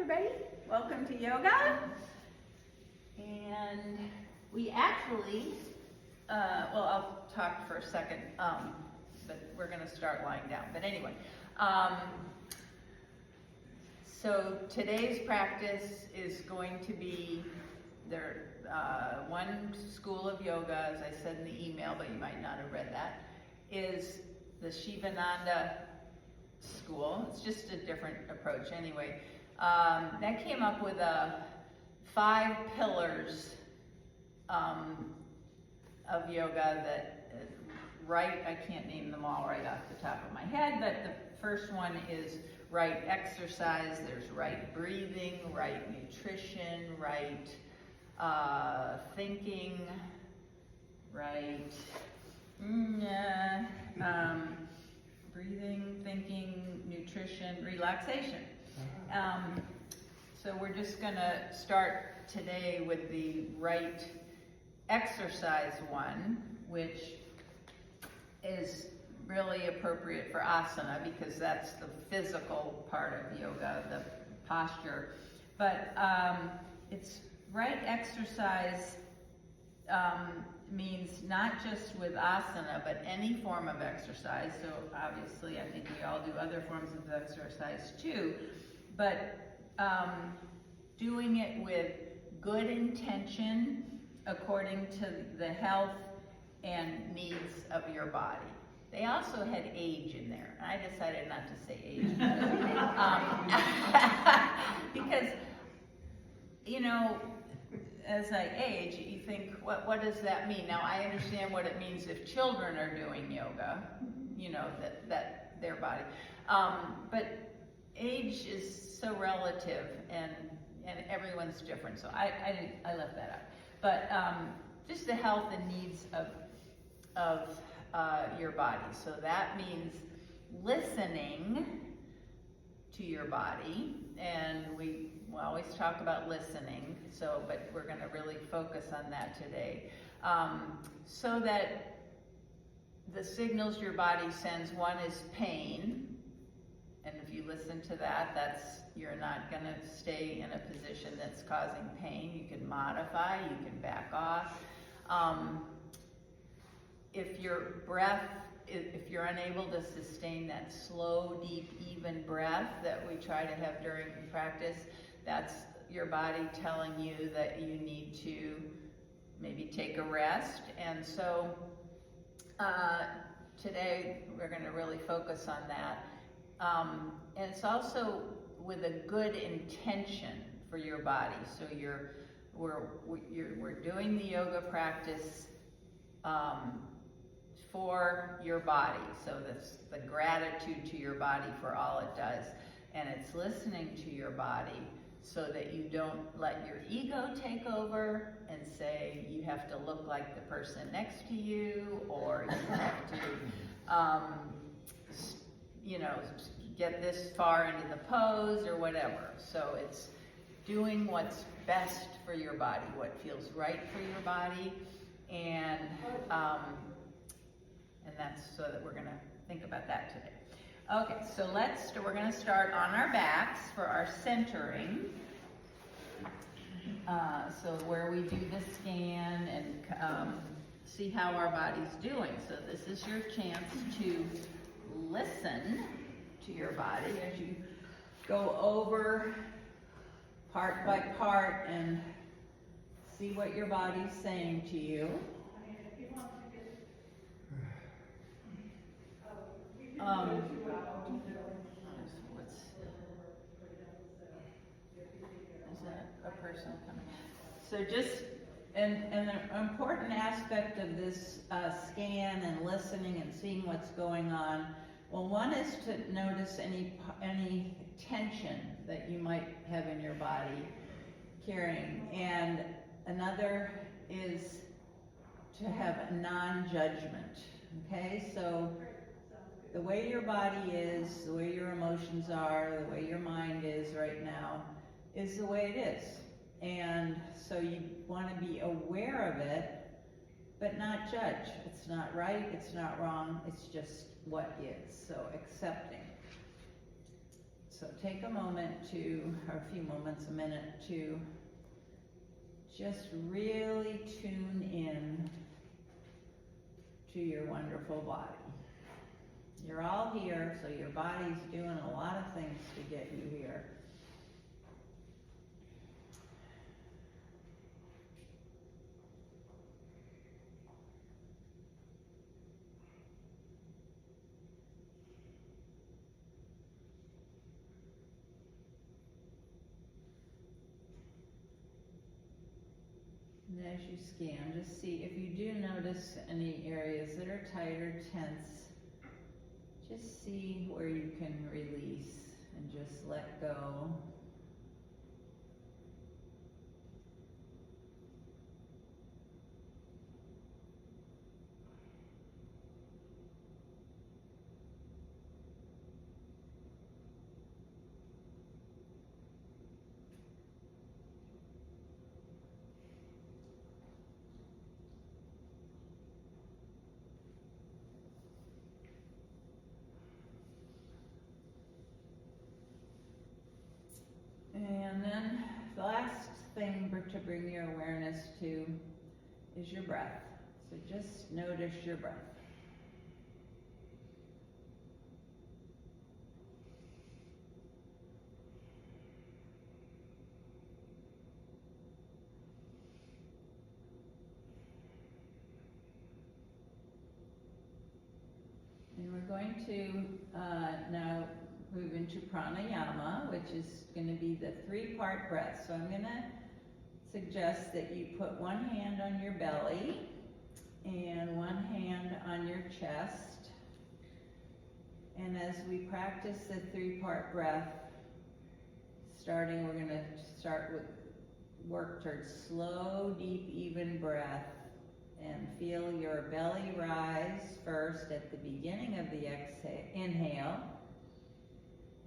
everybody. Welcome to yoga. And we actually, well, I'll talk for a second, but we're going to start lying down. But anyway, so today's practice is going to be one school of yoga, as I said in the email, but you might not have read that, is the Sivananda school. It's just a different approach anyway. That came up with 5 pillars of yoga that, I can't name them all right off the top of my head, but the first one is right exercise. There's right breathing, right nutrition, right thinking, right breathing, thinking, nutrition, relaxation. So we're just going to start today with the right exercise one, which is really appropriate for asana because that's the physical part of yoga, the posture. But it's right exercise means not just with asana, but any form of exercise. So obviously, I think we all do other forms of exercise too, but doing it with good intention according to the health and needs of your body. They also had age in there. I decided not to say age because, you know, as I age, you think, what does that mean? Now, I understand what it means if children are doing yoga, you know, that their body. But age is so relative, and everyone's different, so I left that out. But just the health and needs of your body. So that means listening to your body, and we always talk about listening, but we're going to really focus on that today. So that the signals your body sends, one is pain, and if you listen to that, you're not going to stay in a position that's causing pain. You can modify, you can back off. If you're unable to sustain that slow, deep, even breath that we try to have during practice, that's your body telling you that you need to maybe take a rest. And so today we're going to really focus on that. And it's also with a good intention for your body. So we're doing the yoga practice for your body. So that's the gratitude to your body for all it does. And it's listening to your body so that you don't let your ego take over and say you have to look like the person next to you, or you have to, get this far into the pose or whatever. So it's doing what's best for your body, what feels right for your body, and that's so that we're going to think about that today. Okay, so we're going to start on our backs for our centering. So where we do the scan and see how our body's doing. So this is your chance to listen to your body as you go over part by part and see what your body's saying to you. Is that a person coming? So just, and an important aspect of this scan and listening and seeing what's going on, well, one is to notice any tension that you might have in your body carrying, and another is to have a non-judgment, okay? So the way your body is, the way your emotions are, the way your mind is right now, is the way it is. And so you want to be aware of it, but not judge. It's not right, it's not wrong, it's just what is. So accepting. So take a moment or a few moments, a minute to just really tune in to your wonderful body. You're all here, so your body's doing a lot of things to get you here. And as you scan, just see if you do notice any areas that are tight or tense, just see where you can release and just let go. And then the last thing to bring your awareness to is your breath. So just notice your breath. And we're going to now move into pranayama, which is going to be the 3-part breath. So I'm going to suggest that you put one hand on your belly and one hand on your chest. And as we practice the 3-part breath, we're going to start with work towards slow, deep, even breath. And feel your belly rise first at the beginning of the inhale.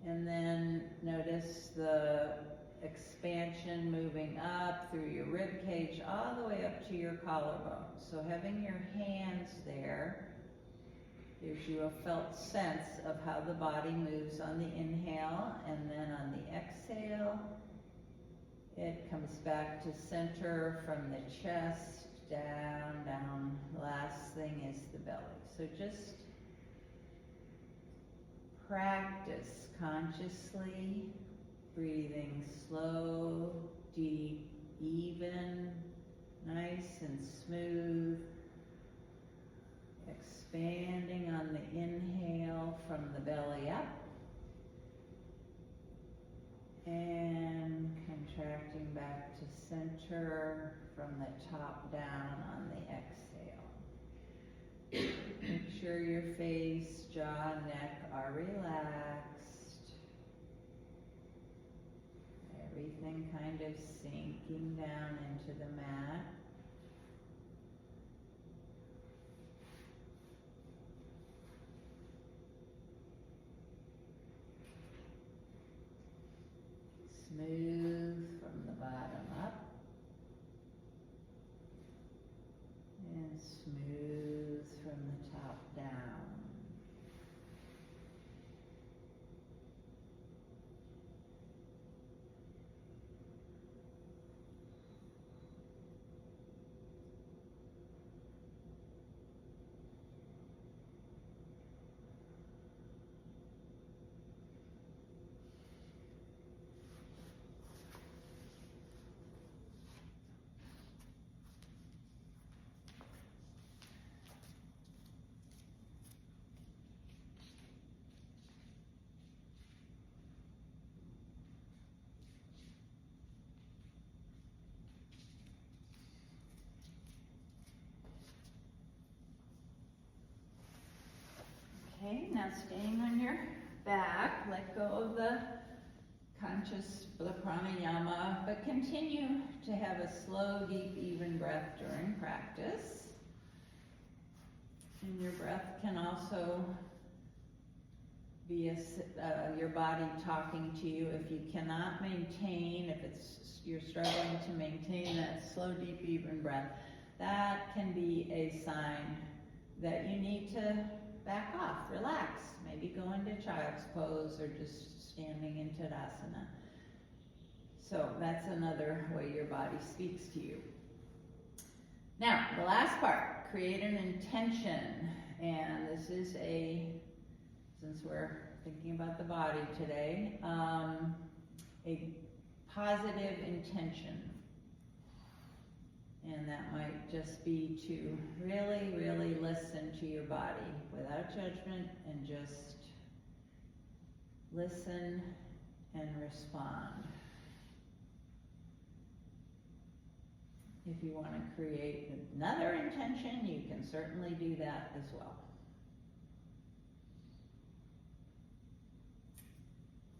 And then notice the expansion moving up through your rib cage all the way up to your collarbone. So having your hands there gives you a felt sense of how the body moves on the inhale, and then on the exhale, it comes back to center from the chest, down, down. Last thing is the belly. So just practice consciously breathing slow, deep, even, nice and smooth, expanding on the inhale from the belly up, and contracting back to center from the top down on the exhale. Make sure your face, jaw, neck are relaxed. Everything kind of sinking down into the mat. Smooth from the bottom up, and smooth from the top down. Okay, now staying on your back, let go of the pranayama, but continue to have a slow, deep, even breath during practice. And your breath can also be your body talking to you. If you cannot maintain, you're struggling to maintain that slow, deep, even breath, that can be a sign that you need to back off, relax. Maybe go into child's pose or just standing in Tadasana. So that's another way your body speaks to you. Now, the last part, create an intention. And this is since we're thinking about the body today, a positive intention. And that might just be to really, really listen to your body without judgment and just listen and respond. If you want to create another intention, you can certainly do that as well.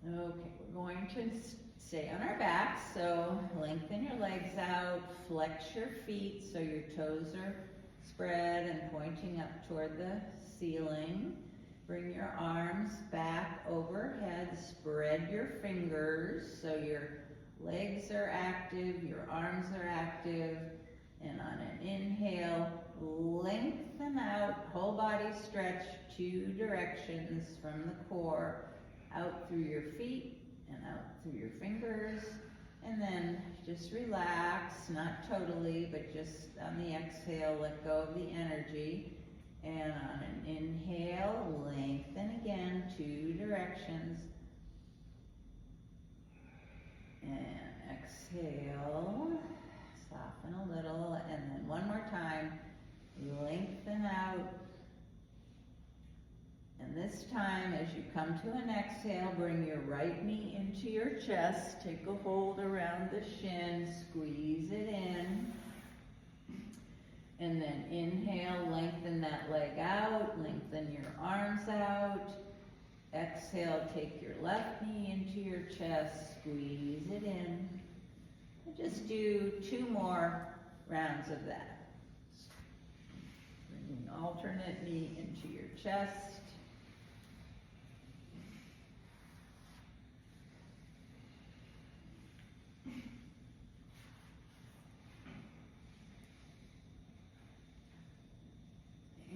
Okay, we're going to stay on our backs, so lengthen your legs out, flex your feet so your toes are spread and pointing up toward the ceiling. Bring your arms back overhead, spread your fingers so your legs are active, your arms are active, and on an inhale, lengthen out, whole body stretch, 2 directions from the core, out through your feet and out through your fingers, and then just relax, not totally, but just on the exhale, let go of the energy, and on an inhale, lengthen again, 2 directions, and exhale, soften a little, and then one more time, lengthen out. And this time, as you come to an exhale, bring your right knee into your chest, take a hold around the shin, squeeze it in, and then inhale, lengthen that leg out, lengthen your arms out. Exhale, take your left knee into your chest, squeeze it in. And just do 2 more rounds of that. Bring the alternate knee into your chest.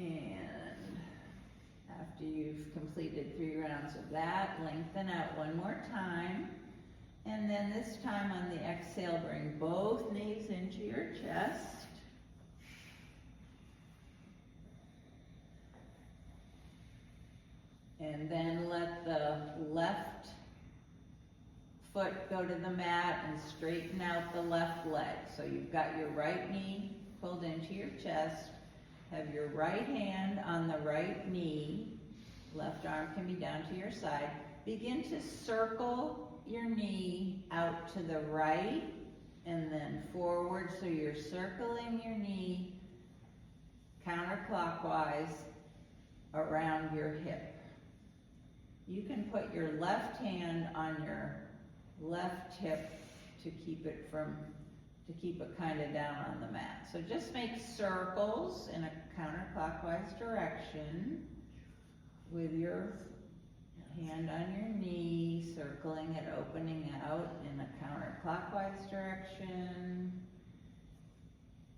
And after you've completed 3 rounds of that, lengthen out one more time. And then this time on the exhale, bring both knees into your chest. And then let the left foot go to the mat and straighten out the left leg. So you've got your right knee pulled into your chest. Have your right hand on the right knee. Left arm can be down to your side. Begin to circle your knee out to the right and then forward. So you're circling your knee counterclockwise around your hip. You can put your left hand on your left hip to keep it kind of down on the mat. So just make circles in a counterclockwise direction with your hand on your knee, circling it, opening out in a counterclockwise direction.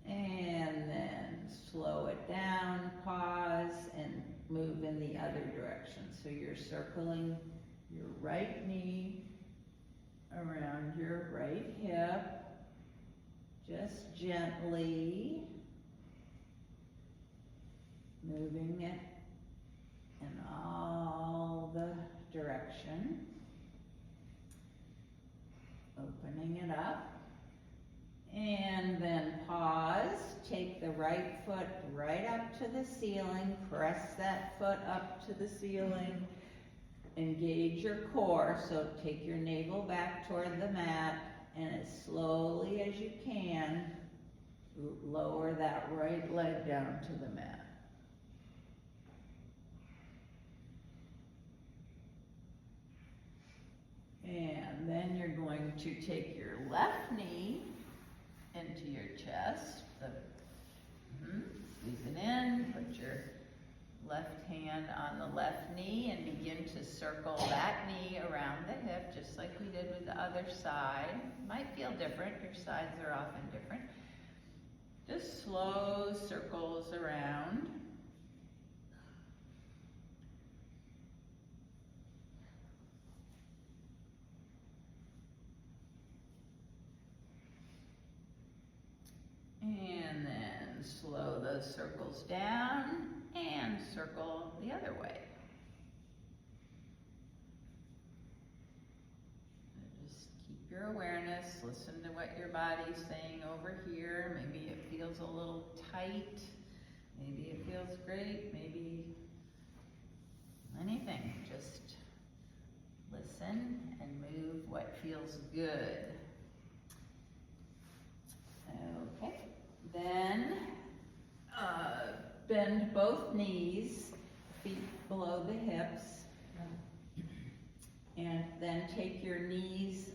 And then slow it down, pause, and move in the other direction. So you're circling your right knee around your right hip, just gently moving it in all the direction, opening it up. And then pause, take the right foot right up to the ceiling, press that foot up to the ceiling, engage your core, so take your navel back toward the mat, and as slowly as you can, lower that right leg down to the mat. And then you're going to take your left knee into your chest, squeeze it in, put your left hand on the left knee and begin to circle that knee around the hip, just like we did with the other side. Might feel different, your sides are often different. Just slow circles around. those circles down and circle the other way. Just keep your awareness, listen to what your body's saying over here. Maybe it feels a little tight, maybe it feels great, maybe anything. Just listen and move what feels good. Okay, then bend both knees, feet below the hips, and then take your knees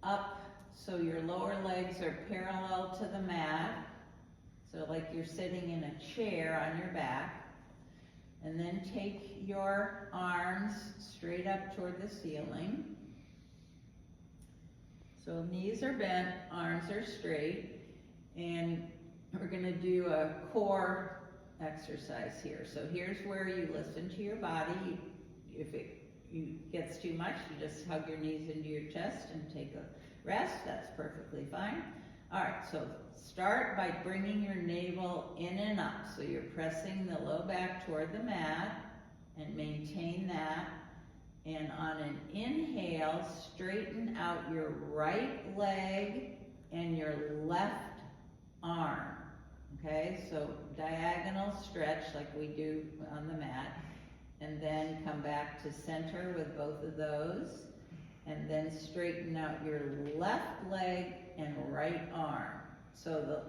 up so your lower legs are parallel to the mat, so like you're sitting in a chair on your back. And then take your arms straight up toward the ceiling. So knees are bent, arms are straight, and we're going to do a core exercise here. So here's where you listen to your body. If it gets too much, you just hug your knees into your chest and take a rest. That's perfectly fine. All right, so start by bringing your navel in and up. So you're pressing the low back toward the mat and maintain that. And on an inhale, straighten out your right leg and your left arm. Okay, so diagonal stretch like we do on the mat. And then come back to center with both of those. And then straighten out your left leg and right arm. So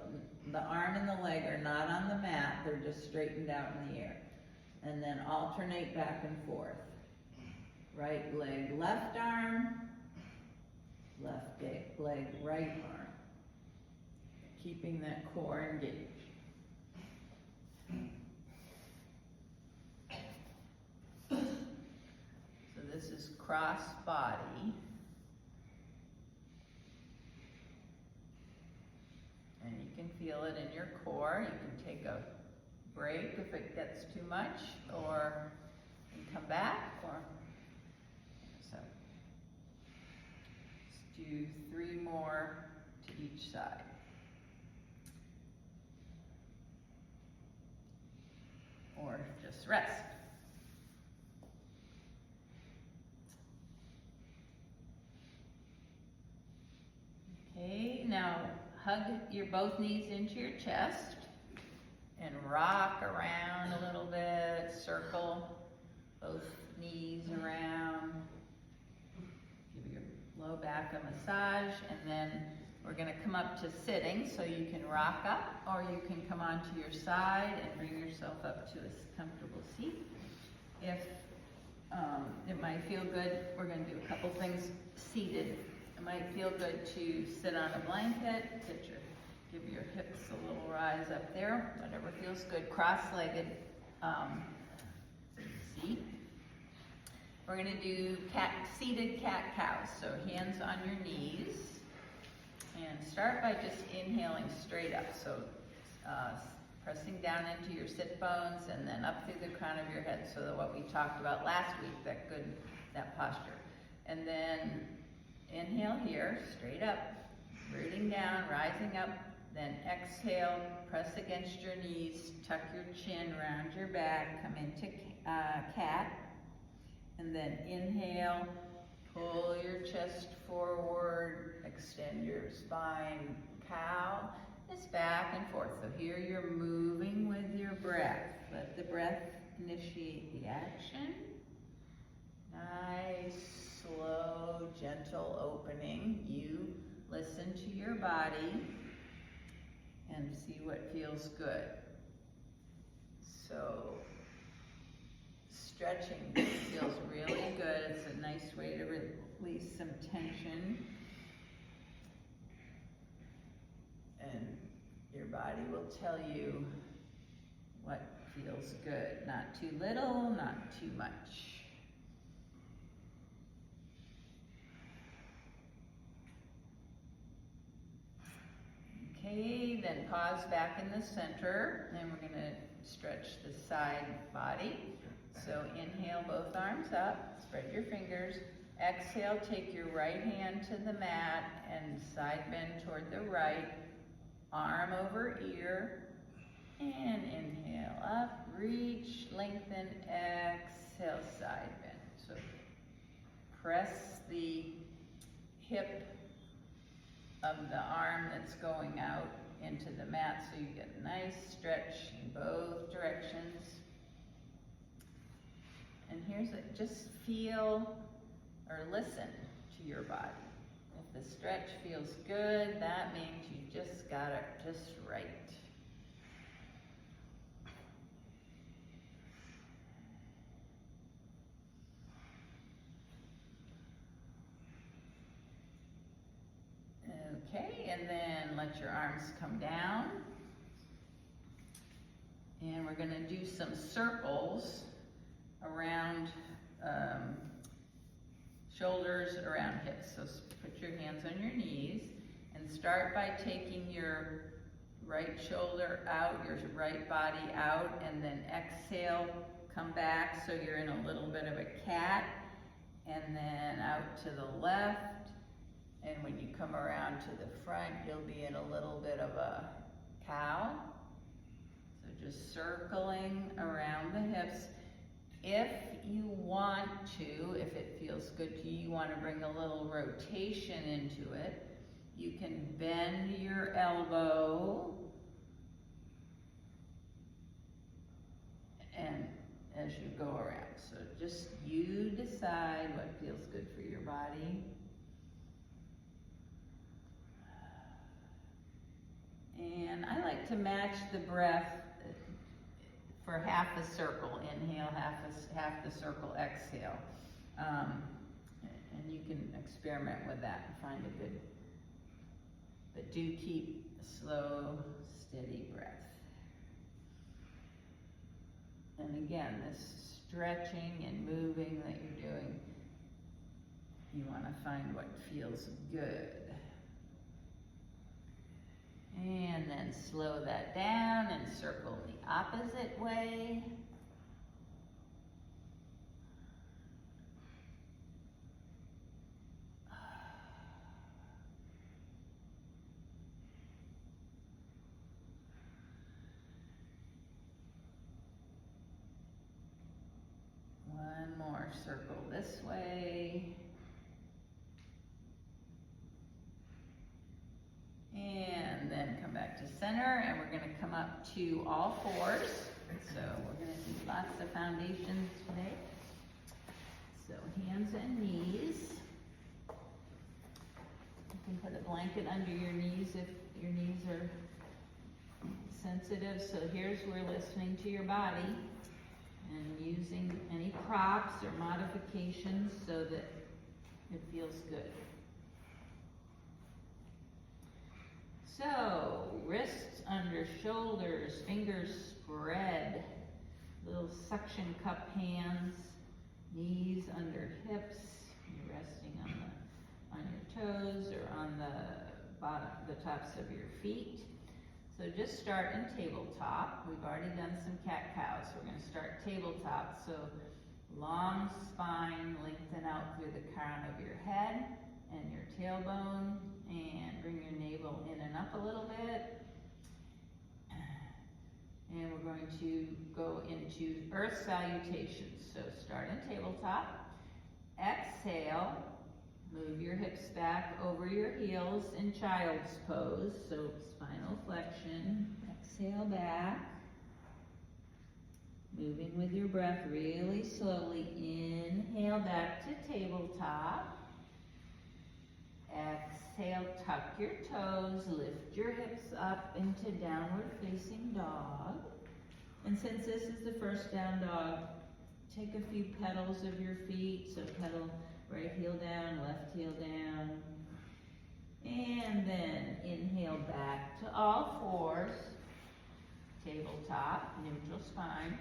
the arm and the leg are not on the mat, they're just straightened out in the air. And then alternate back and forth. Right leg, left arm, left leg, right arm. Keeping that core engaged. So this is cross body. And you can feel it in your core. You can take a break if it gets too much, or you can come back, or so. Let's do 3 more to each side. Or just rest. Okay, now hug your both knees into your chest and rock around a little bit, circle both knees around. Give your low back a massage, and then we're gonna come up to sitting, so you can rock up or you can come onto your side and bring yourself up to a comfortable seat. If it might feel good, we're gonna do a couple things seated. It might feel good to sit on a blanket, give your hips a little rise up there, whatever feels good. Cross-legged seat. We're going to do seated cat-cow, so hands on your knees. And start by just inhaling straight up, so pressing down into your sit bones and then up through the crown of your head, so that what we talked about last week, that posture. And then inhale here, straight up, rooting down, rising up, then exhale, press against your knees, tuck your chin around your back, come into cat, and then inhale, pull your chest forward, extend your spine, cow. It's back and forth. So here you're moving with your breath. Let the breath initiate the action. Nice, slow, gentle opening. You listen to your body and see what feels good. So stretching feels really good. It's a nice way to release some tension. And your body will tell you what feels good. Not too little, not too much. Okay, then pause back in the center, and we're going to stretch the side body. So inhale, both arms up, spread your fingers. Exhale, take your right hand to the mat and side bend toward the right. Arm over ear, And inhale up, reach, lengthen, exhale, side bend. So press the hip of the arm that's going out into the mat so you get a nice stretch in both directions. And here's it, just feel or listen to your body. If the stretch feels good, that means you just got it just right. Okay, and then let your arms come down. And we're gonna do some circles around shoulders, around hips. So put your hands on your knees and start by taking your right shoulder out, your right body out, and then exhale, come back so you're in a little bit of a cat, and then out to the left. And when you come around to the front, you'll be in a little bit of a cow. So just circling around the hips. If you want to, if it feels good to you, you want to bring a little rotation into it, you can bend your elbow and as you go around. So just you decide what feels good for your body. And I like to match the breath for half a circle. Inhale, half the circle, exhale. And you can experiment with that and find a good, but do keep a slow, steady breath. And again, this stretching and moving that you're doing, you want to find what feels good. And then slow that down and circle the opposite way. One more circle this way. And then come back to center, and we're going to come up to all fours. So we're going to do lots of foundations today. So hands and knees. You can put a blanket under your knees if your knees are sensitive. So here's where listening to your body and using any props or modifications so that it feels good. So, wrists under shoulders, fingers spread, little suction cup hands, knees under hips. You're resting on your toes or on the tops of your feet. So just start in tabletop. We've already done some cat-cows. We're going to start tabletop. So long spine, lengthen out through the crown of your head and your tailbone, and bring your navel in and up a little bit. And we're going to go into earth salutations. So start in tabletop. Exhale, move your hips back over your heels in child's pose. So spinal flexion. Exhale back. Moving with your breath really slowly. Inhale back to tabletop. Exhale, tuck your toes, lift your hips up into downward facing dog. And since this is the first down dog, take a few petals of your feet. So pedal right heel down, left heel down. And then inhale back to all fours. Tabletop, neutral spine.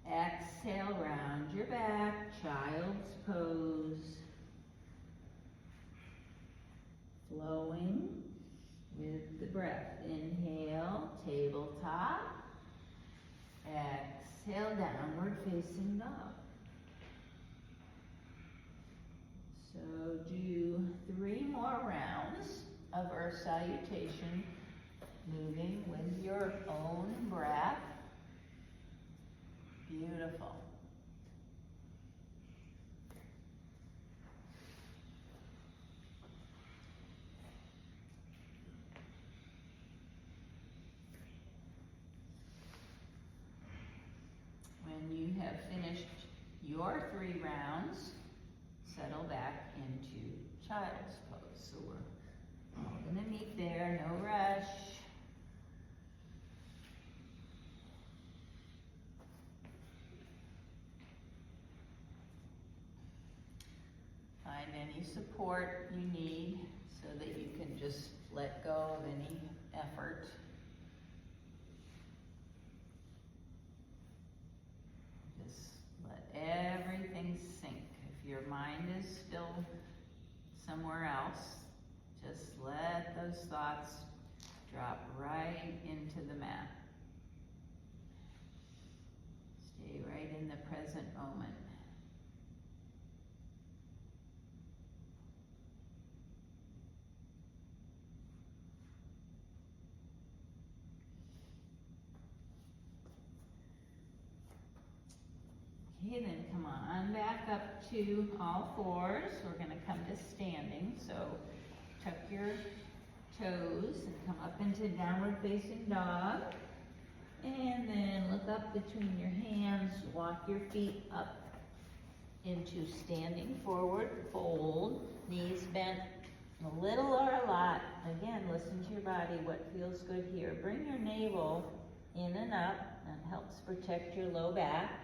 Exhale, round your back, child's pose. Flowing with the breath. Inhale, tabletop. Exhale, downward facing dog. So do 3 more rounds of earth salutation. moving with your own breath. Beautiful. When you have finished your 3 rounds, settle back into child's pose. So we're all gonna meet there, no rush. Find any support you need so that you can just let go of any effort. Just let everything sink. If your mind is still somewhere else, just let those thoughts drop right into the mat. Stay right in the present moment. Okay, then come on back up to all fours. We're going to come to standing. So tuck your toes and come up into downward facing dog. And then look up between your hands. Walk your feet up into standing forward fold. Knees bent a little or a lot. Again, listen to your body. What feels good here? Bring your navel in and up. That helps protect your low back.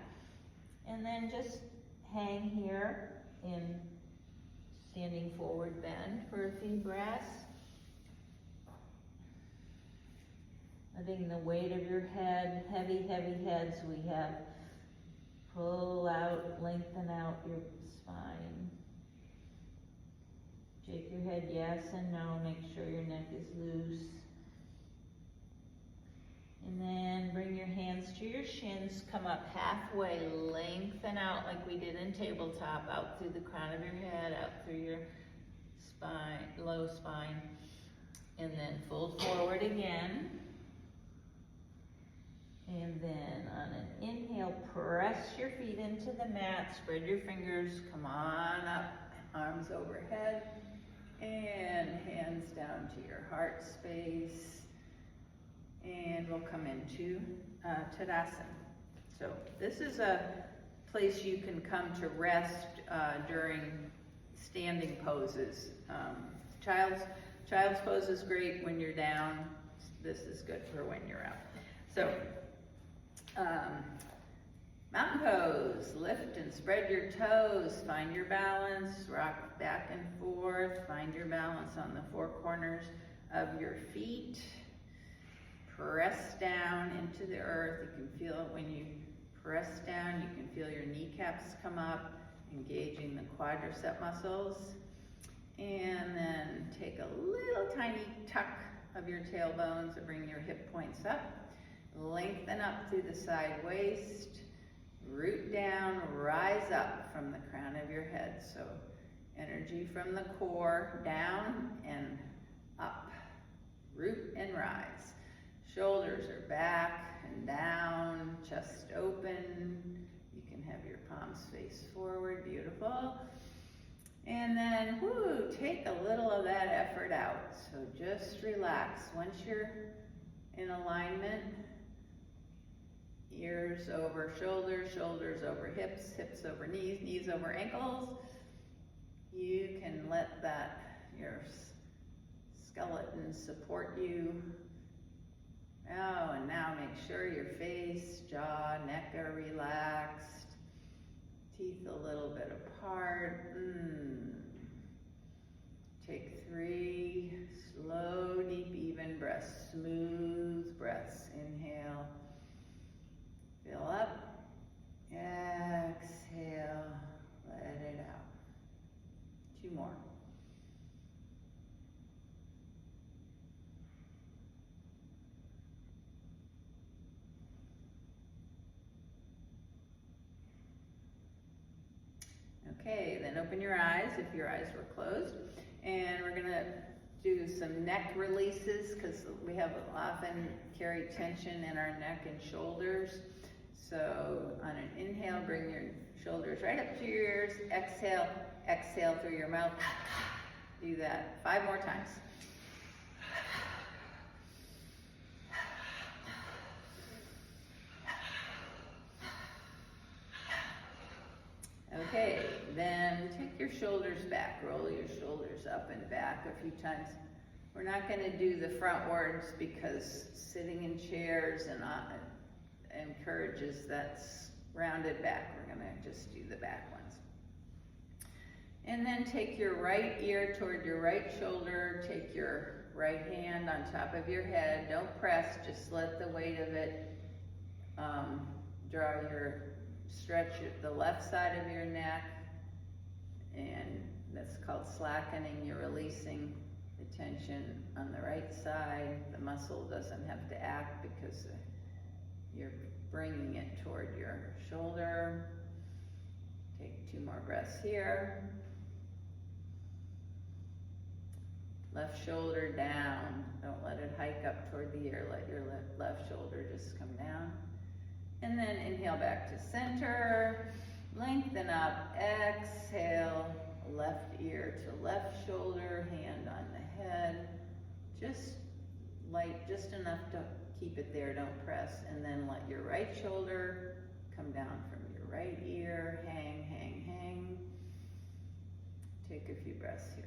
And then just hang here in standing forward bend for a few breaths. Letting the weight of your head, heavy, heavy heads we have, pull out, lengthen out your spine. Shake your head yes and no, make sure your neck is loose. And then bring your hands to your shins, come up halfway, lengthen out like we did in tabletop, out through the crown of your head, out through your spine, low spine. And then fold forward again. And then on an inhale, press your feet into the mat, spread your fingers, come on up, arms overhead, and hands down to your heart space. And we'll come into Tadasana. So this is a place you can come to rest during standing poses. Child's pose is great when you're down. This is good for when you're up. So mountain pose, lift and spread your toes, find your balance, rock back and forth, find your balance on the 4 corners of your feet. Press down into the earth. You can feel it when you press down. You can feel your kneecaps come up, engaging the quadricep muscles. And then take a little tiny tuck of your tailbones and bring your hip points up. Lengthen up through the side waist. Root down, rise up from the crown of your head. So energy from the core down and up. Root and rise. Shoulders are back and down, chest open. You can have your palms face forward, beautiful. And then, take a little of that effort out. So just relax. Once you're in alignment, ears over shoulders, shoulders over hips, hips over knees, knees over ankles. You can let your skeleton support you. Oh, and now make sure your face, jaw, neck are relaxed. Teeth a little bit apart. Take 3 slow, deep, even breaths. Smooth breaths. Inhale. Fill up. Exhale. Let it out. 2 more. Okay, then open your eyes if your eyes were closed. And we're gonna do some neck releases because we have often carry tension in our neck and shoulders. So on an inhale, bring your shoulders right up to your ears. Exhale, exhale through your mouth. Do that 5 more times. Okay, then take your shoulders back. Roll your shoulders up and back a few times. We're not going to do the frontwards because sitting in chairs and encourages that rounded back. We're going to just do the back ones. And then take your right ear toward your right shoulder. Take your right hand on top of your head. Don't press, just let the weight of it stretch the left side of your neck. And that's called slackening. You're releasing the tension on the right side. The muscle doesn't have to act because you're bringing it toward your shoulder. Take 2 more breaths here. Left shoulder down. Don't let it hike up toward the ear. Let your left shoulder just come down. And then inhale back to center. Lengthen up. Exhale. Left ear to left shoulder. Hand on the head. Just light, just enough to keep it there. Don't press. And then let your right shoulder come down from your right ear. Hang, hang, hang. Take a few breaths here.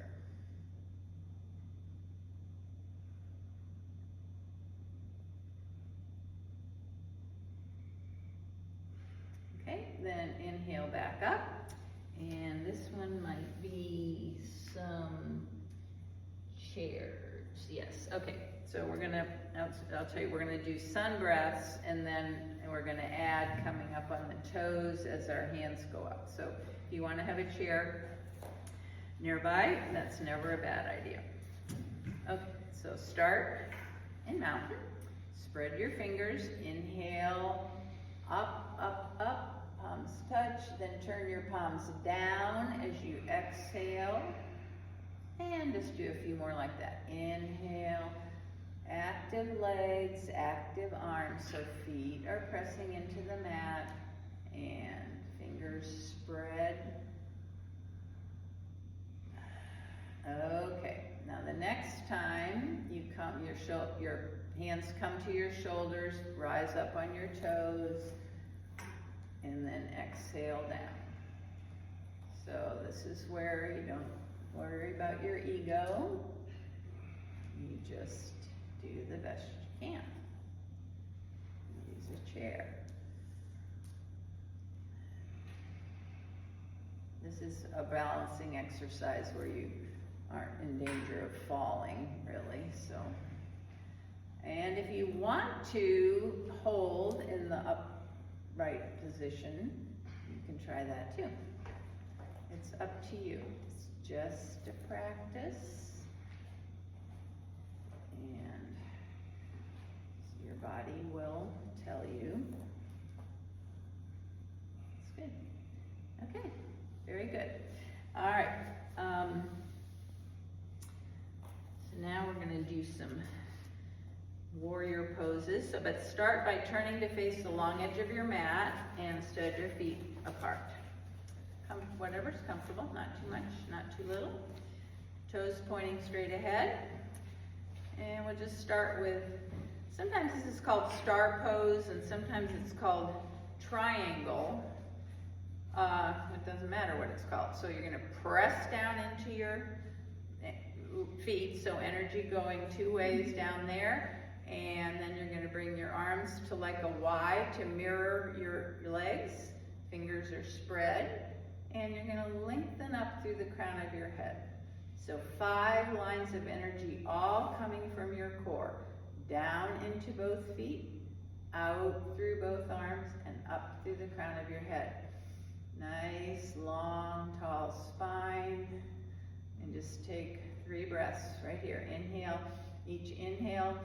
Okay, then inhale back up, and this one might be some chairs. Yes, okay, so we're gonna, I'll tell you, we're gonna do sun breaths, and then we're gonna add coming up on the toes as our hands go up. So if you wanna have a chair nearby, that's never a bad idea. Okay, so start in mountain. Spread your fingers, inhale, up, up, up, palms touch, then turn your palms down as you exhale, and just do a few more like that. Inhale, active legs, active arms, so feet are pressing into the mat, and fingers spread. Okay, now the next time you come, your hands come to your shoulders, rise up on your toes, and then exhale down. So this is where you don't worry about your ego. You just do the best you can. Use a chair. This is a balancing exercise where you aren't in danger of falling, really. So, and if you want to hold in the upright position, you can try that too. It's up to you. It's just a practice, and your body will tell you. It's good. Okay, very good. All right. So now we're going to do some warrior poses. So, but start by turning to face the long edge of your mat and spread your feet apart. Whatever's comfortable, not too much, not too little. Toes pointing straight ahead. And we'll just start with, sometimes this is called star pose and sometimes it's called triangle. It doesn't matter what it's called. So you're going to press down into your feet, so energy going 2 ways down there. And then you're going to bring your arms to like a Y to mirror your legs. Fingers are spread. And you're going to lengthen up through the crown of your head. So 5 lines of energy all coming from your core. Down into both feet, out through both arms, and up through the crown of your head. Nice, long, tall spine. And just take 3 breaths right here. Inhale. Each inhale,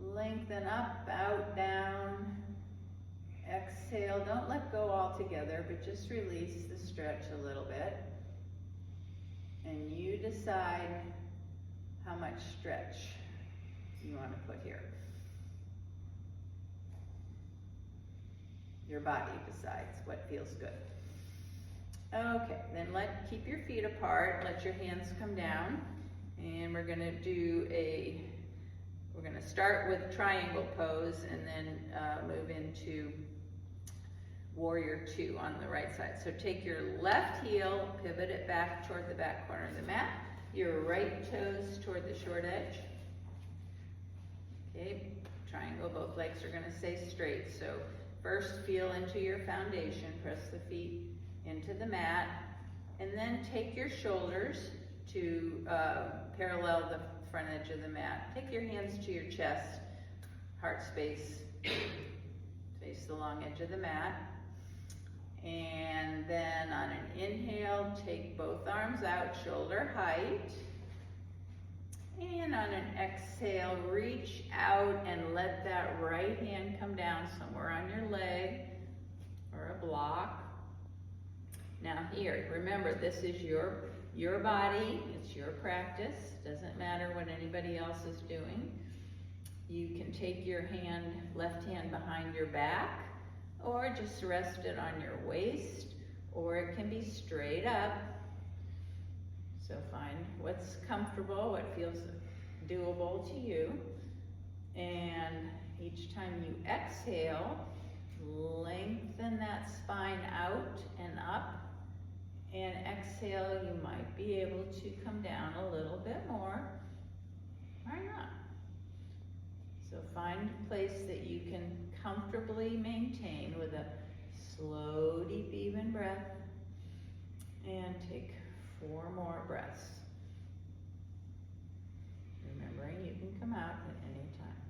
lengthen up, out, down. Exhale, don't let go altogether, but just release the stretch a little bit. And you decide how much stretch you want to put here. Your body decides what feels good. Okay, then keep your feet apart, let your hands come down, and we're gonna start with triangle pose and then move into warrior two on the right side. So take your left heel, pivot it back toward the back corner of the mat, your right toes toward the short edge. Okay, triangle, both legs are gonna stay straight. So first feel into your foundation, press the feet into the mat, and then take your shoulders to parallel the front edge of the mat. Take your hands to your chest, heart space, face the long edge of the mat. And then on an inhale, take both arms out, shoulder height. And on an exhale, reach out and let that right hand come down somewhere on your leg or a block. Now here, remember, this is your body, it's your practice. Doesn't matter what anybody else is doing. You can take your left hand behind your back, or just rest it on your waist, or it can be straight up. So find what's comfortable, what feels doable to you. And each time you exhale, lengthen that spine out and up. And exhale, you might be able to come down a little bit more, or not. So find a place that you can comfortably maintain with a slow, deep, even breath. And take 4 more breaths. Remembering you can come out at any time.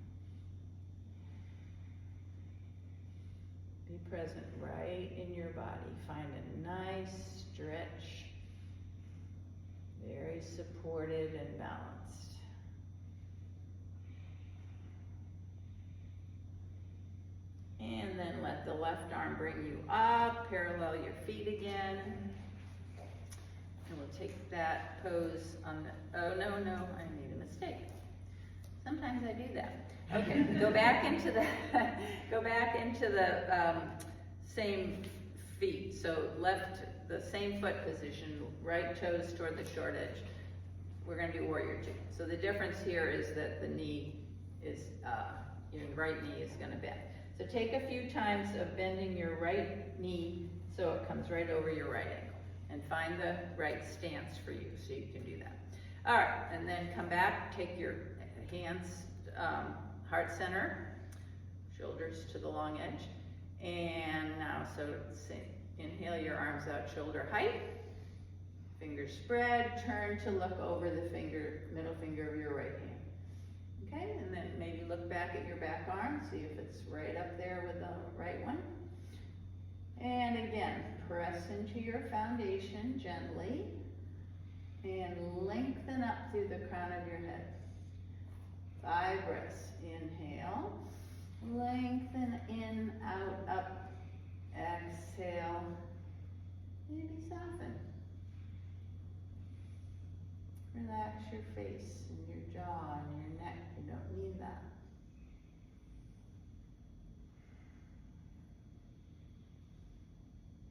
Be present right in your body. Find a nice stretch, very supported and balanced. And then let the left arm bring you up, parallel your feet again. And we'll take that pose on the, oh no, I made a mistake. Sometimes I do that. Okay, go back into the same feet. So the same foot position, right toes toward the short edge. We're gonna do warrior two. So the difference here is that the knee is, your right knee is gonna bend. So take a few times of bending your right knee so it comes right over your right ankle. And find the right stance for you, so you can do that. All right, and then come back, take your hands, heart center, shoulders to the long edge. And now, so inhale your arms out, shoulder height, fingers spread, turn to look over the middle finger of your right hand. Okay, and then maybe look back at your back arm, see if it's right up there with the right one. And again, press into your foundation gently and lengthen up through the crown of your head. 5 breaths. Inhale, lengthen in, out, up. Exhale, maybe soften. Relax your face and your jaw and your neck. You don't need that.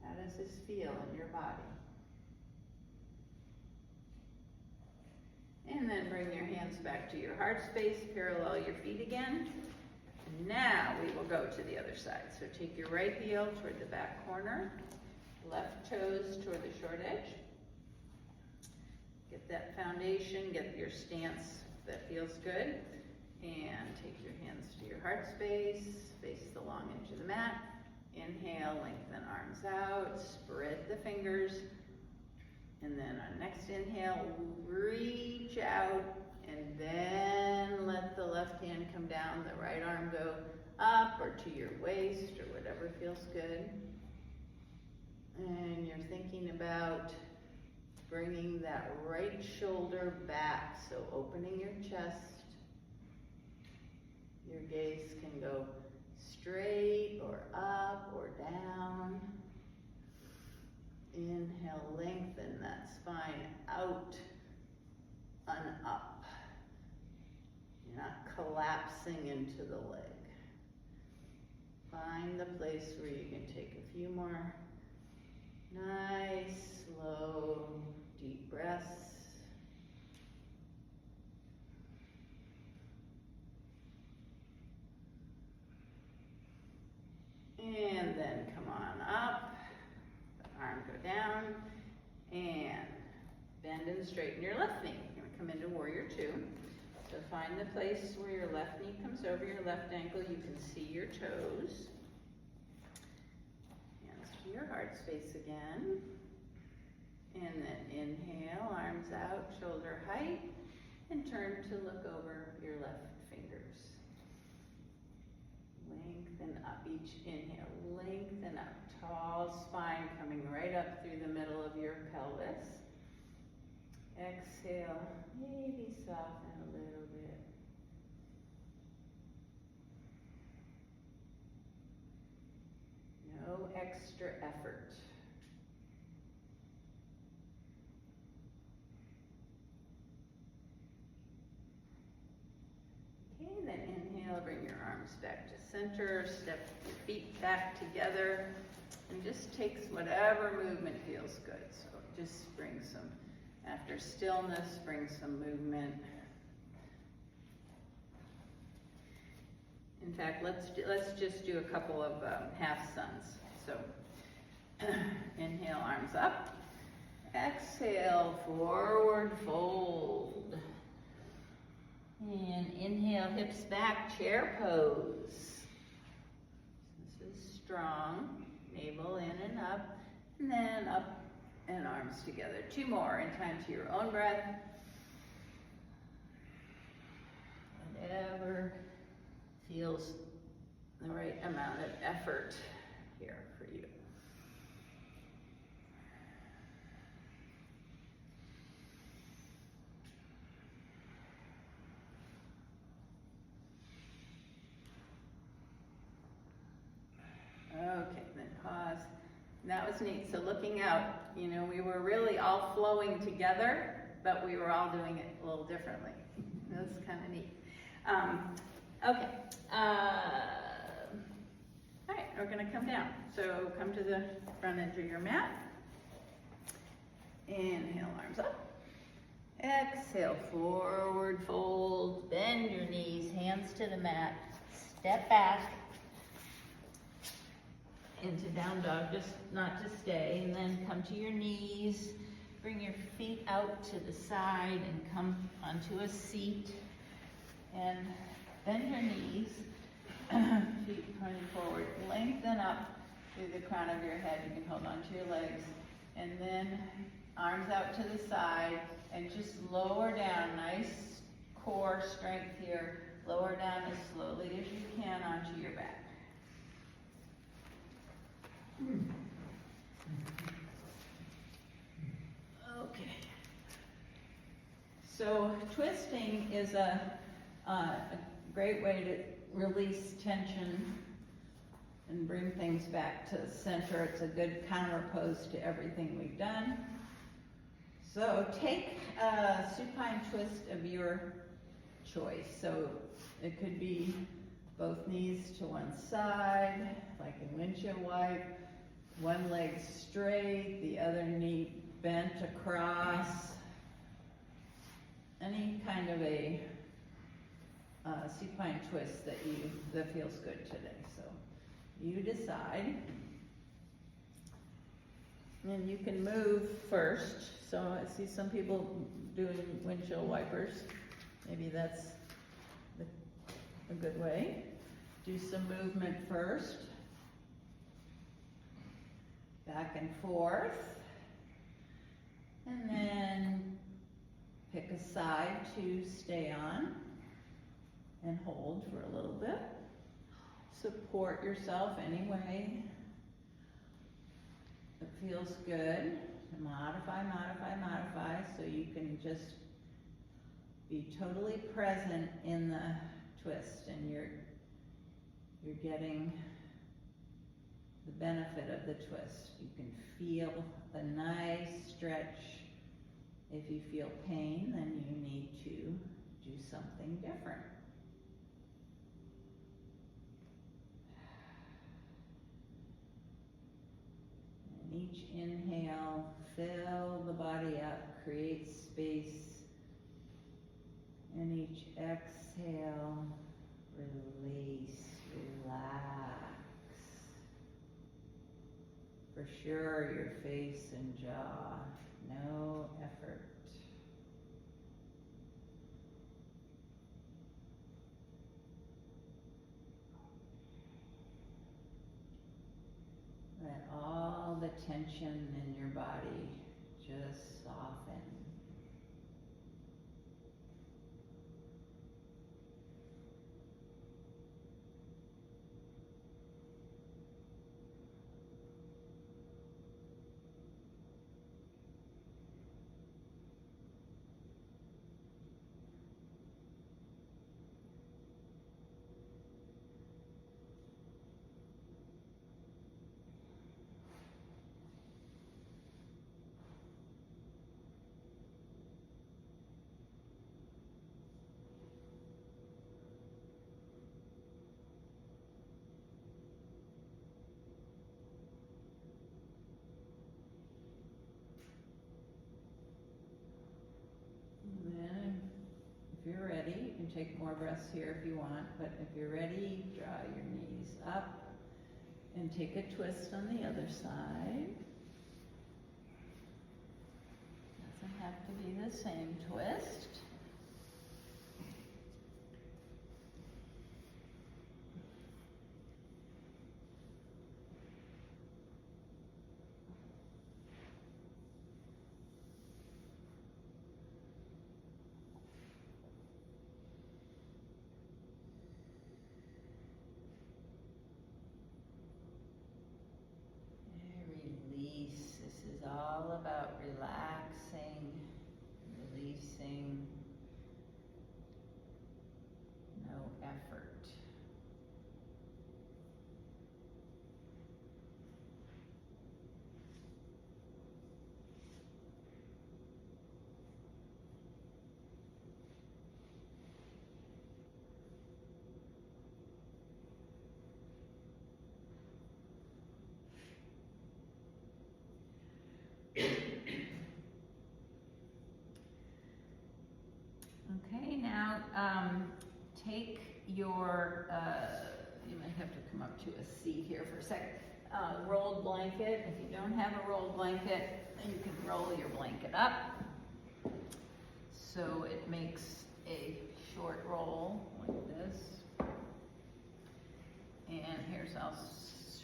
How does this feel in your body? And then bring your hands back to your heart space, parallel your feet again. Now we will go to the other side. So take your right heel toward the back corner, left toes toward the short edge. Get that foundation, get your stance that feels good. And take your hands to your heart space, face the long edge of the mat. Inhale, lengthen arms out, spread the fingers. And then on next inhale, reach out, and then let the left hand come down, the right arm go up or to your waist or whatever feels good. And you're thinking about bringing that right shoulder back, so opening your chest. Your gaze can go straight or up or down. Inhale, lengthen that spine out and up. collapsing into the leg. Find the place where you can take a few more nice, slow, deep breaths. And then come on up, the arm go down, and bend and straighten your left knee. You're gonna come into warrior two. So find the place where your left knee comes over your left ankle. You can see your toes. Hands to your heart space again. And then inhale, arms out, shoulder height, and turn to look over your left fingers. Lengthen up each inhale, lengthen up. Tall spine coming right up through the middle of your pelvis. Exhale, maybe soften a little bit. No extra effort. Okay, then inhale, bring your arms back to center, step your feet back together, and just takes whatever movement feels good. So just bring some, after stillness, bring some movement. In fact, let's just do a couple of half suns. So inhale, arms up. Exhale, forward fold. And inhale, hips back, chair pose. This is strong. Navel in and up, and then up and arms together. Two more in time to your own breath. Whatever feels the right amount of effort here for you. Okay, then pause. And that was neat. So looking out, you know, we were really all flowing together, but we were all doing it a little differently. That was kind of neat. Okay. All right, we're going to come down. So come to the front edge of your mat. Inhale, arms up. Exhale, forward fold. Bend your knees, hands to the mat. Step back into down dog, just not to stay, and then come to your knees, bring your feet out to the side and come onto a seat, and bend your knees, feet pointing forward, lengthen up through the crown of your head. You can hold on to your legs, and then arms out to the side, and just lower down. Nice core strength here. Lower down as slowly as you can onto your back. Okay. So twisting is a great way to release tension and bring things back to center. It's a good counterpose to everything we've done. So take a supine twist of your choice. So it could be both knees to one side, like in windshield wipe, one leg straight, the other knee bent across. Any kind of a supine twist that feels good today. So you decide. And you can move first. So I see some people doing windshield wipers. Maybe that's a good way. Do some movement first. Back and forth. And then pick a side to stay on and hold for a little bit. Support yourself any way that feels good. Modify, modify, modify, so you can just be totally present in the twist, and you're getting the benefit of the twist. You can feel a nice stretch. If you feel pain, then you need to do something different. fill the body up, create space. And each exhale, release, relax. For sure, your face and jaw, no effort. Let all the tension in your body just soften. And then, if you're ready, you can take more breaths here if you want, but if you're ready, draw your knees up and take a twist on the other side. Doesn't have to be the same twist. Release. This is all about relaxing, releasing, no effort. Okay, now take your, you might have to come up to a seat here for a second, rolled blanket. If you don't have a rolled blanket, you can roll your blanket up. So it makes a short roll like this. And here's, I'll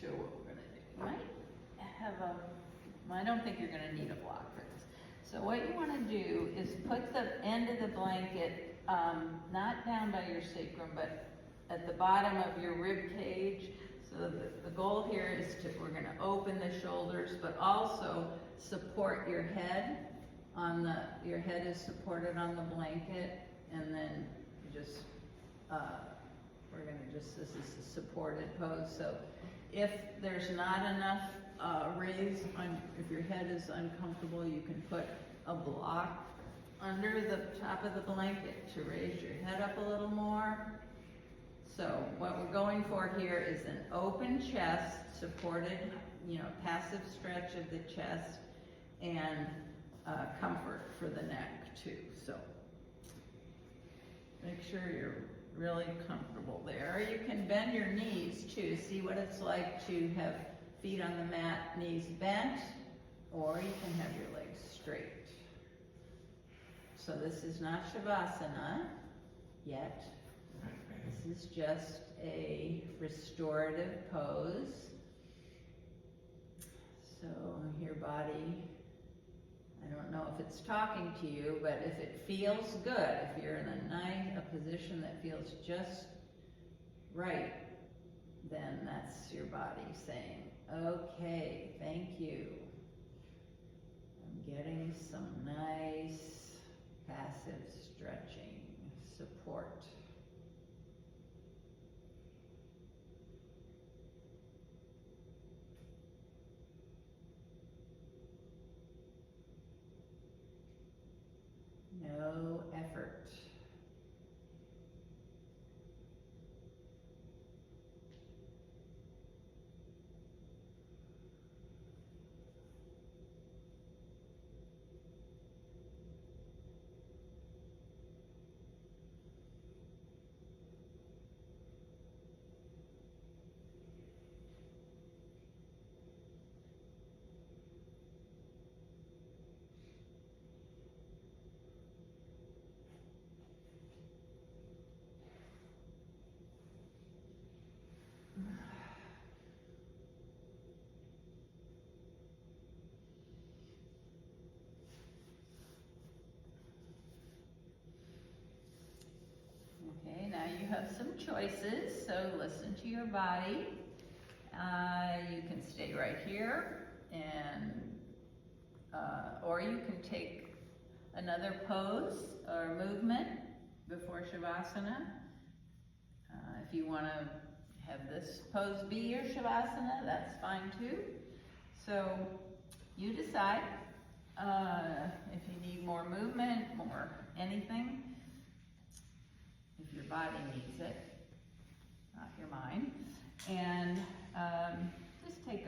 show what we're gonna do. You might have well, I don't think you're gonna need a block for this. So what you want to do is put the end of the blanket not down by your sacrum, but at the bottom of your rib cage. So the goal here is we're going to open the shoulders, but also support your head on your head is supported on the blanket, and then just, we're going to just, this is a supported pose. So if there's not enough raise if your head is uncomfortable, you can put a block under the top of the blanket to raise your head up a little more. So what we're going for here is an open chest, supported, passive stretch of the chest, and comfort for the neck too. So make sure you're really comfortable there. You can bend your knees too. See what it's like to have feet on the mat, knees bent, or you can have your legs straight. So this is not Shavasana yet. This is just a restorative pose. So your body, I don't know if it's talking to you, but if it feels good, if you're in a position that feels just right, then that's your body saying, okay, thank you. I'm getting some nice passive stretching support. No effort. you have some choices, so listen to your body. You can stay right here, and or you can take another pose or movement before Shavasana. If you want to have this pose be your Shavasana, that's fine too. So you decide if you need more movement, more anything, if your body needs it, not your mind. And just take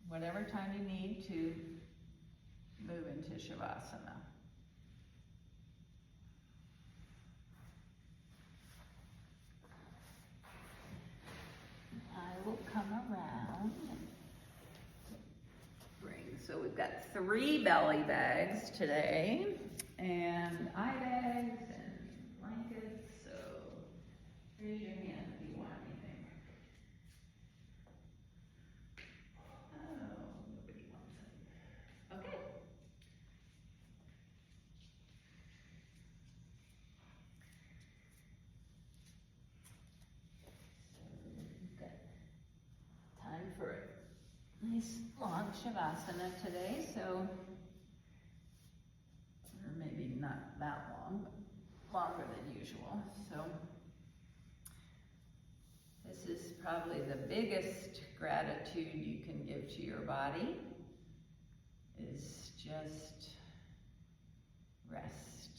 whatever time you need to move into Shavasana. I will come around and bring, so we've got 3 belly bags today, and eye bags and blankets, so raise your hand if you want anything. Oh, nobody wants it. Okay. We've got time for a nice long Shavasana today, so, or maybe not that long, but longer than usual. So this is probably the biggest gratitude you can give to your body, is just rest.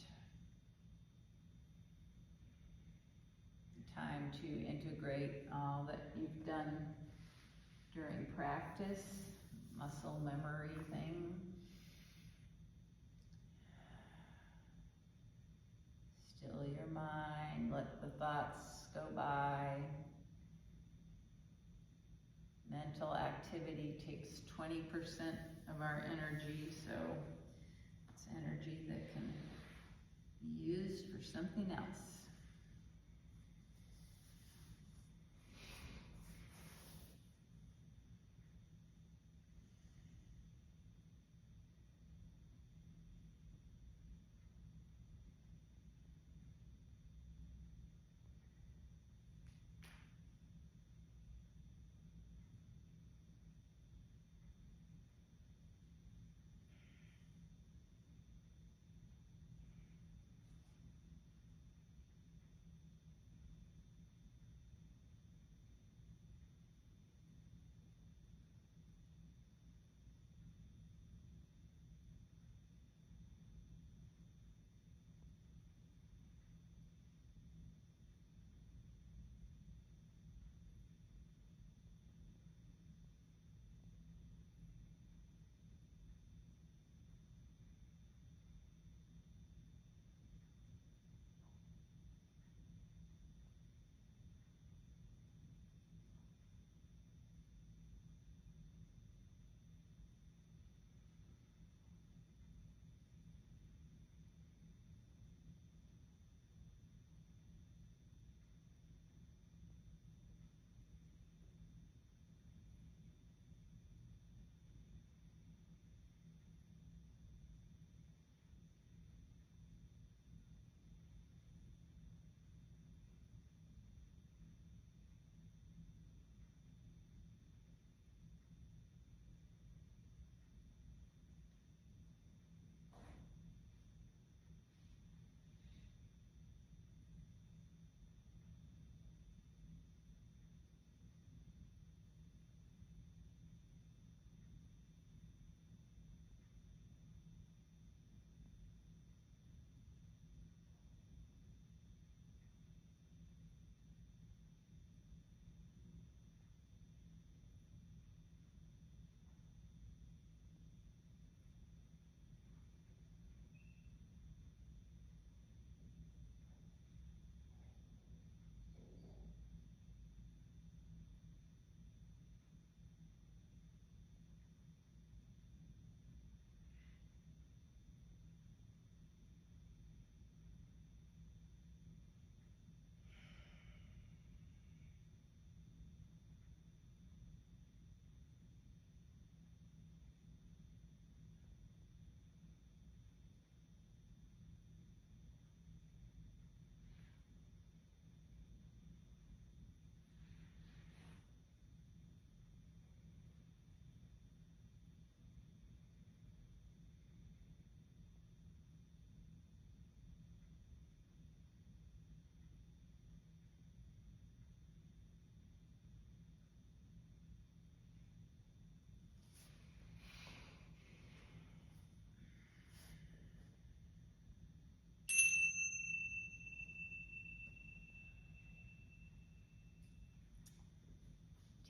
Time to integrate all that you've done during practice, muscle memory thing. Still your mind, let the thoughts go by. Mental activity takes 20% of our energy, so it's energy that can be used for something else.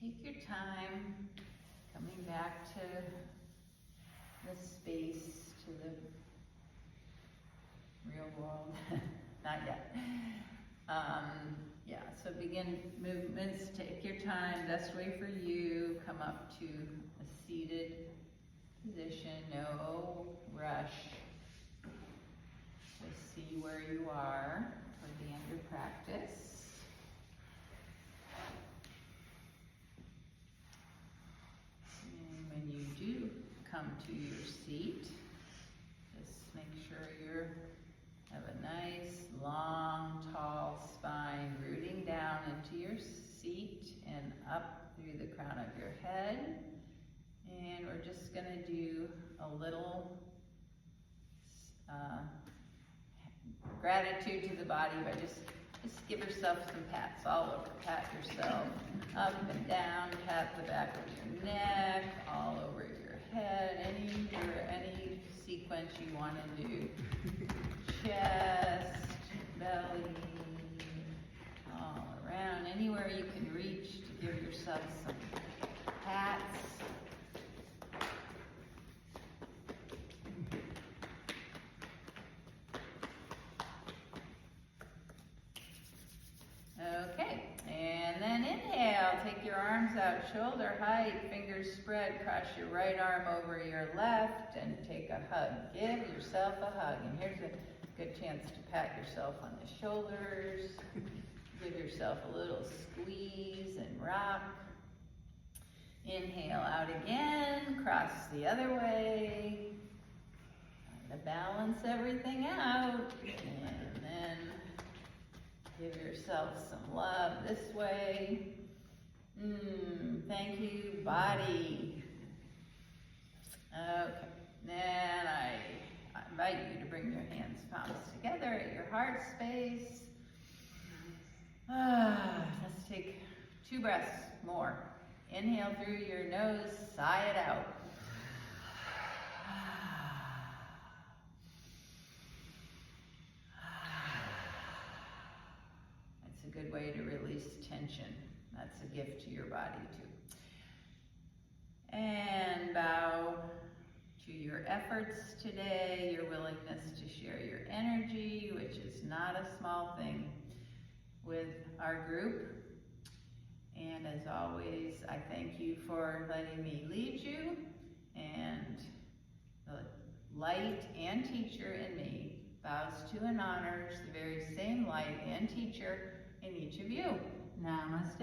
take your time coming back to the space, to the real world. Not yet. Yeah, so begin movements, take your time, best way for you. Come up to a seated position, no rush. Just see where you are toward the end of practice. And when you do come to your seat, just make sure you have a nice, long, tall spine rooting down into your seat and up through the crown of your head. And we're just going to do a little gratitude to the body by just give yourself some pats all over. Pat yourself up and down, pat the back of your neck, all over your head, any sequence you want to do. Chest, belly, all around, anywhere you can reach to give yourself some pats. Okay, and then inhale, take your arms out shoulder height, fingers spread, cross your right arm over your left, and take a hug. Give yourself a hug, and here's a good chance to pat yourself on the shoulders. Give yourself a little squeeze and rock. Inhale out again, cross the other way. Try to balance everything out, and then give yourself some love this way. Thank you, body. Okay, then I invite you to bring your hands, palms together at your heart space. Let's take 2 breaths more. Inhale through your nose, sigh it out. That's a good way to release tension. That's a gift to your body too. And bow to your efforts today, your willingness to share your energy, which is not a small thing, with our group. And as always, I thank you for letting me lead you, and the light and teacher in me bows to and honors the very same light and teacher in each of you. Namaste.